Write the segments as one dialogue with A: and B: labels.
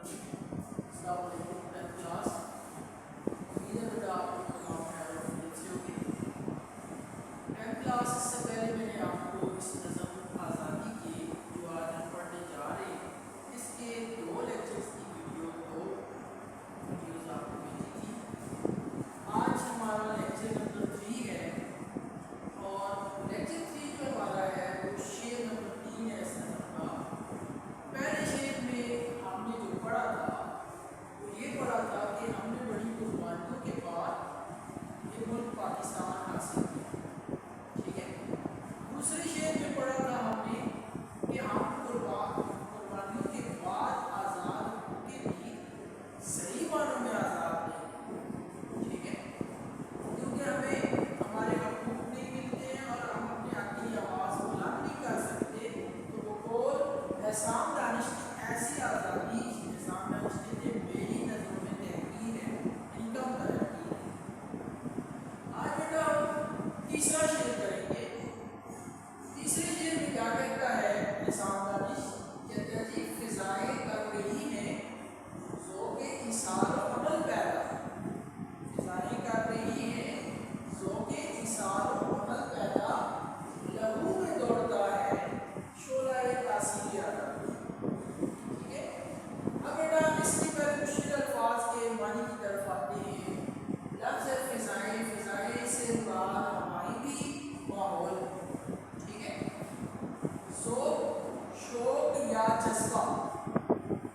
A: अस्सलाम वालेकुम tenth class. उम्मीद है बेटा आप लोग तमाम खैर और खैरियत से होंगे। टेंथ क्लास इससे पहले मैंने आपको इस नज़म आज़ादी की जो आज हम पढ़ने जा रहे हैं इसके दो लेक्चर्स की वीडियोज़ आपको भेजी थी। आज हमारा लेक्चर नंबर 3 है और लेक्चर 3 जो हमारा है वो शेर नंबर 3 है इस नज़म का। पहले शेर में हमने जो पढ़ा था ये पढ़ा था कि हमने बड़ी कुर्बानियों के बाद ये मुल्क पाकिस्तान हासिल किया, ठीक है। दूसरे शेर में पढ़ा था हमने कि हम कुर्बानियों के बाद आज़ाद होके भी सही मानों में आज़ाद नहीं, ठीक है, क्योंकि हमें हमारे हकूक़ नहीं मिलते हैं और हम अपने हक की आवाज़ बुलंद नहीं कर सकते। तो वो कौल एहसान दानिश की ऐसी आज़ादी एहसान दानिश ने मेरी नज़रों में तहकीर है, इनकम तरक्की है। आज बेटा हम तीसरा शेर करेंगे। तीसरे शेर में क्या कहता है एहसान दानिश? कहता है जी फ़िज़ाएं कर रही हैं ज़ौक़ इसार और अमल पैदा। फ़िज़ाएं कर रही हैं ज़ौक़ इसार और अमल पैदा, लहू में दौड़ता है शोला-ए तासीर अदा। ठीक है। अब बेटा इसके पहले मुश्किल अल्फाज के मानी की तरफ आते हैं। लफ्ज़ है फ़िज़ाएं, फ़िज़ाएं से मुराद हवाई माहौल, ठीक है, ज़ौक़ शौक़ या जज्बा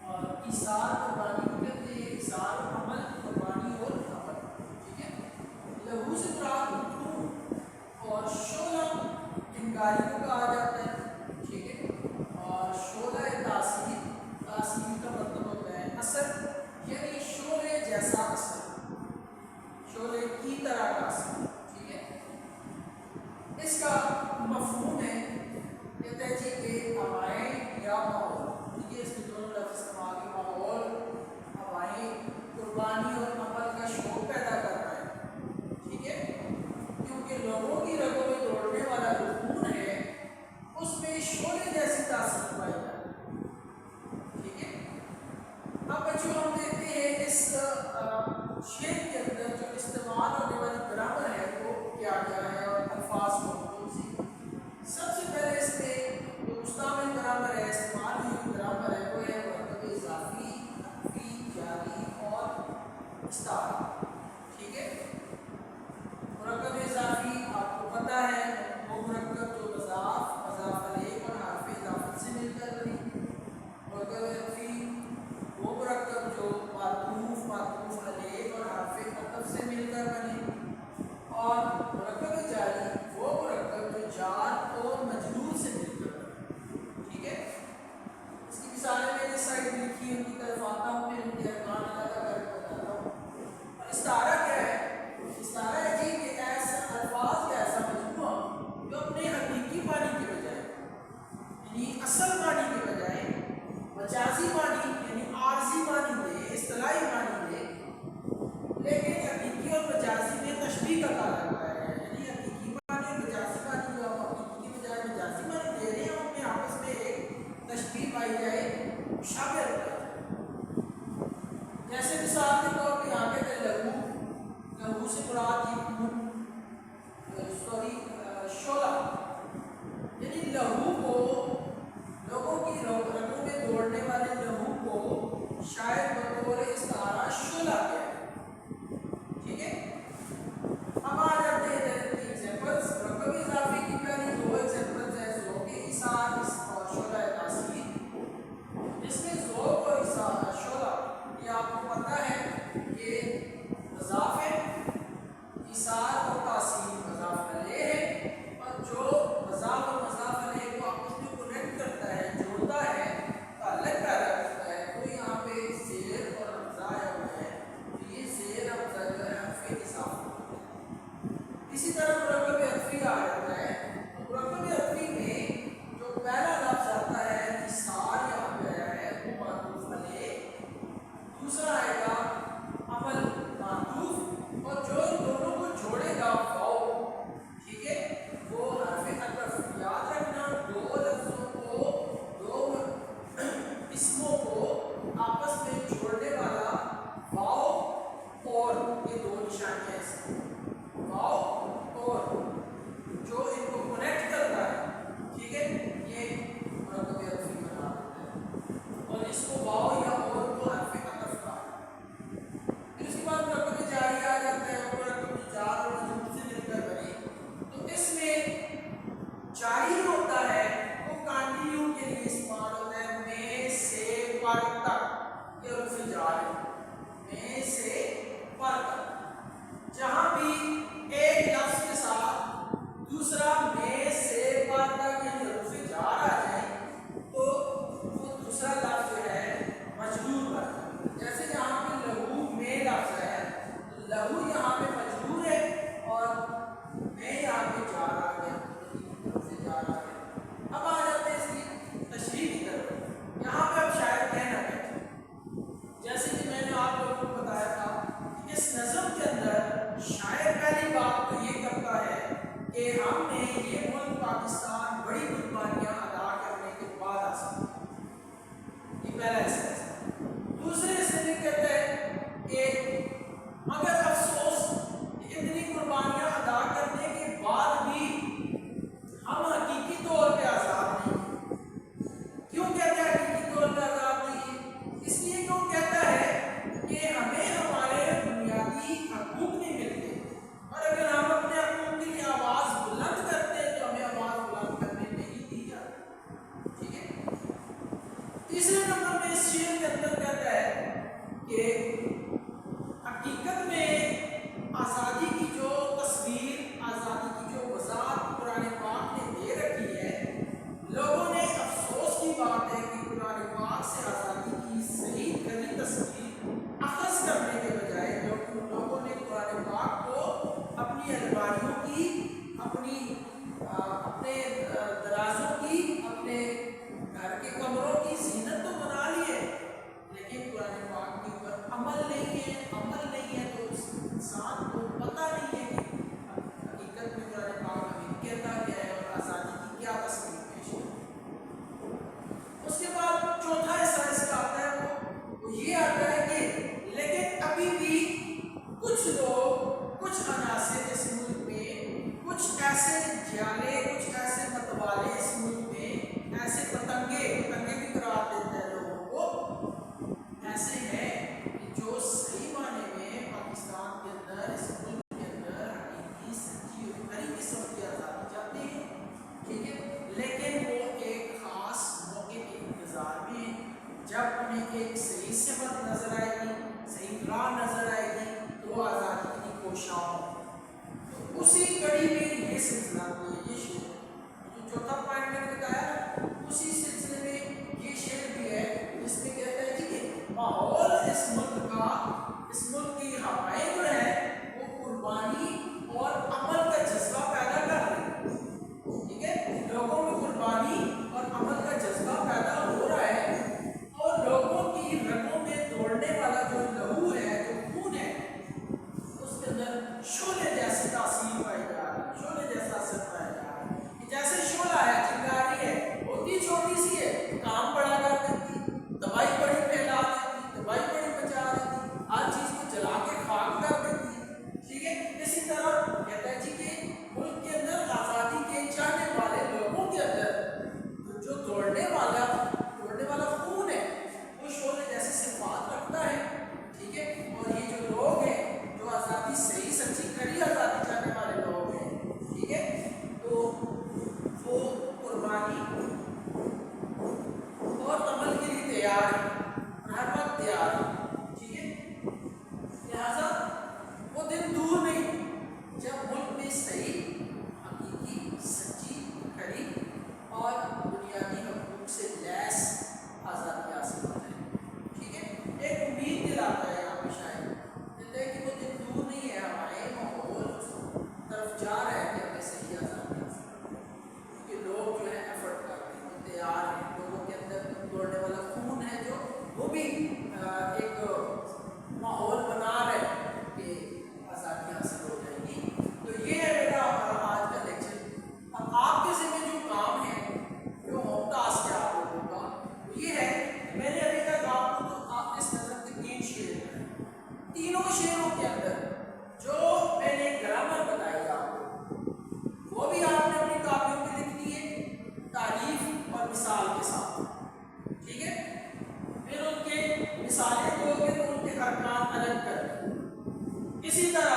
A: और इसार कुर्बानी को कहते हैं, इसार अमल कुर्बानी और अमल, ठीक है। लहू से मुराद खून और शोला चिंगारी को कहा जाता है, ठीक है, और शोला तासीर, तासीर का मतलब होता है असर, यानी शोले जैसा असर, शोले की तरह का असर, ठीक है। इसका मफहूम है कहते हैं जी कि हवाएं या माहौल, ठीक है, इसके दोनों लफ्ज़ इस्तेमाल के माहौल हवाएं कुर्बानी और अमल का शौक पैदा करता है, ठीक है, क्योंकि लोगों की रगों में दौड़ने वाला जो खून है उसमें शोले जैसी तासीर पाई जाती है, ठीक है। अब बच्चों हम देखते हैं इस शेर के अंदर जो इस्तेमाल होने वाली ग्रामर है वो क्या क्या है और अल्फाज कौन सी। सबसे पहले इसमें जो मुस्तामिल ग्रामर है, इस्तेमाल हुई ग्रामर है वो है मुरक्कब इज़ाफ़ी, नफ़ी, जारी और इस्तारा, ठीक है। मुरक्कब इज़ाफ़ी आपको पता है वो मुरक्कब जो मज़ाफ़, मज़ाफ़ अलैह और हर्फ़ इज़ाफ़त से मिलकर बनी। मुरक्कब नफ़ी वो मुरक्कब जो मातूफ़, मातूफ़ अलैह और हर्फ़ अतफ़ से मिलकर बने। और मुरक्कब जारी वो मुरक्कब जो जार और मजरूर से मिलकर बने, ठीक है। इसकी मिसालें मैंने साइड में लिखी है, उनकी तरफ आता हूँ, फिर उनके अरकान अदा करके बताता हूँ। और इस्तारा क्या है? इस्तारा है जी कि ऐसा अल्फाज का ऐसा मजमूआ जो अपने हकीकी मानी के बजाय, यानी असल मानी के बजाय मजाजी मानी यानी आर्जी मानी दे, इस्तिलाही मानी दे, लेकिन हकीकी और मजाजी में तशबीह का ताल्लुक है, यानी हकीकी मानी और मजाजी मानी जो आप हकीकी के बजाय मजाजी मानी दे रहे हैं उनमें आपस में एक तशबीह पाई जाए, मुशाबहत पाई जाए। जैसे मिसाल के तौर पर यहाँ पे लहू, लहू से मुराद शोला, यानी लहू को, लोगों की रगों में दौड़ने वाले लहू को शायद बतौर इस्तारा शोला कहते हैं, ठीक है। अब आ जाते हैं एग्जांपल्स। मुरक्कब इज़ाफ़ी की पहली दो एग्जांपल्स है ज़ौक़ इसार और शोला तासीर, जिसमें ज़ौक़ पर तक ये हरूफ जार है, में से पर तक। जहां भी एक लफ्ज के साथ दूसरा में से पर तक यानी हरूफ जार आ जाए तो वो दूसरा लफ्ज जो है मजबूर बन जाता है। जैसे यहाँ पे लहू में लफ्ज है, लहू यहाँ पे मजबूर है और मैं यहाँ पे जार आ गया, हरूफ जार आ गया। अब आ जाते हैं इसकी तशरीह की तरफ। यहाँ पे अब शायद कहना है, जैसे कि मैंने आप लोगों को बताया था, इस नज़म के अंदर शायर पहली बात तो ये करता है कि हमने ये मुल्क पाकिस्तान बड़ी कुर्बानियाँ अदा करने के बाद हासिल किया। ये पहला हिस्सा है। दूसरे हिस्से में कहते हैं कि मगर अफसोस इतनी कुर्बानियाँ अदा करने के बाद भी हम हकीकी तौर पे आज़ाद नहीं हैं। क्यों कहते हैं हकीकी तौर पे आज़ाद नहीं हैं? इसलिए क्यों कहता है कि हमें हमारे बुनियादी हकूक नहीं मिलते, और अगर हम अपने हकूक के लिए आवाज़ बुलंद करते हैं तो हमें आवाज़ बुलंद करने नहीं दी जाती। ठीक है। तीसरे नंबर में इस शेर के अंदर कहता है कि हकीकत में आज़ादी की जो तस्वीर, आज़ादी की जो वज़ाहत कुरान पाक ने दे रखी है, लोगों ने अफसोस की बात है कि कुरान पाक से आज़ादी की सही खरी तस्वीर अखज़ करने के बजाय लोगों ने कुरान पाक को अपनी अलमारियों की, अपने दराजों की, अपने घर के कमरों की जीनत तो बना ली है, लेकिन कुरान पाक के ऊपर अमल नहीं है। अमल नहीं है तो इंसान को पता नहीं है कि हकीकत में कुरान पाक हमें कहता क्या है और आज़ादी की क्या तस्वीर पेश है। उसके बाद चौथा हिस्सा इसका आता है, वो ये आता है कि लेकिन अभी भी कुछ लोग, कुछ अनासिर इस मुल्क में, कुछ ऐसे जाले, कुछ ऐसे मतवाले इस मुल्क में, ऐसे पतंगे भी करार देते हैं लोगों को, ऐसे हैं कि जो सही माने में पाकिस्तान के अंदर, इस मुल्क के अंदर हकीकी सच्ची और खरी किस्म की आज़ादी चाहते हैं। ठीक है, लेकिन वो एक खास मौके के इंतजार में हैं, जब उन्हें एक सही सिमत नजर आएगी, सही राह नजर आएगी तो वो आज़ादी की कोशिश हो। तो उसी कड़ी में ये सिलसिला को, ये शेर जो चौथा पॉइंट मैंने बताया, उसी सिलसिले में ये शेर भी है जिसमें कहता है कि माहौल इस मुल्क का, इस मुल्क की हवाएं जो है वो कुर्बानी और अमल का जज्बा पैदा कर रही है। ठीक है, लोगों में कुर्बानी और अमल का जज्बा पैदा हो रहा है और लोगों की रगों में दौड़ने वाला जो लहू है, जो खून है, उसके अंदर शोले जैसी तासीर पाई जा रही है, शोले जैसा असर पाया जा रहा है। जैसे शोला है, चिंगारी है, होती छोटी सी है, काम बड़ा कर देती, दवाई बड़ी फैला देती, दवाई बड़ी बचा देती, हर चीज को जला के खाक कर देती। ठीक है, इसी तरह कहता है जी कि मुल्क के अंदर आज़ादी के चाहने वाले लोगों के अंदर जो दौड़ने वाला खून है वो शोले जैसे सिफात रखता है। ठीक है, और ये जो लोग हैं जो आज़ादी सही सच्ची खरी आज़ादी चाहने वाले लोग हैं, ठीक है, तो वो कुर्बानी और अमल के लिए तैयार है, हर वक्त तैयार है। ठीक है, लिहाजा वो दिन दूर नहीं जब मुल्क में सही, हकीकी, सच्ची, खरी और बुनियादी हकूक से लैस आज़ादी हासिल हो जाए। ठीक है, एक उम्मीद दिलाता है यहाँ पे शायद, कहते हैं कि वो दिन दूर नहीं है, हमारे माहौल उस तरफ जा रहा है कि हमें सही आज़ादी हासिल हो जाए, क्योंकि लोग जो है एफर्ट कर रहे हैं, तैयार हैं, लोगों के अंदर दौड़ने वाला खून है जो वो भी एक माहौल बना रहे कि आज़ादी हासिल हो जाएगी। तो ये है मेरा आज का लेक्चर। अब आपके ज़िम्मे जो काम है, जो होम टास्क है आप लोगों का, ये है, मैंने अभी तक आपको तो आप इस नज़र के 3 शेर हैं, तीनों शेरों के अंदर जो मैंने ग्रामर बताई आपको वो भी आपने अपनी कापियों में लिख ली है, तारीफ और मिसाल के साथ। ठीक है, फिर उनके मिसालें दोगे तो उनके अरकान अलग कर। इसी तरह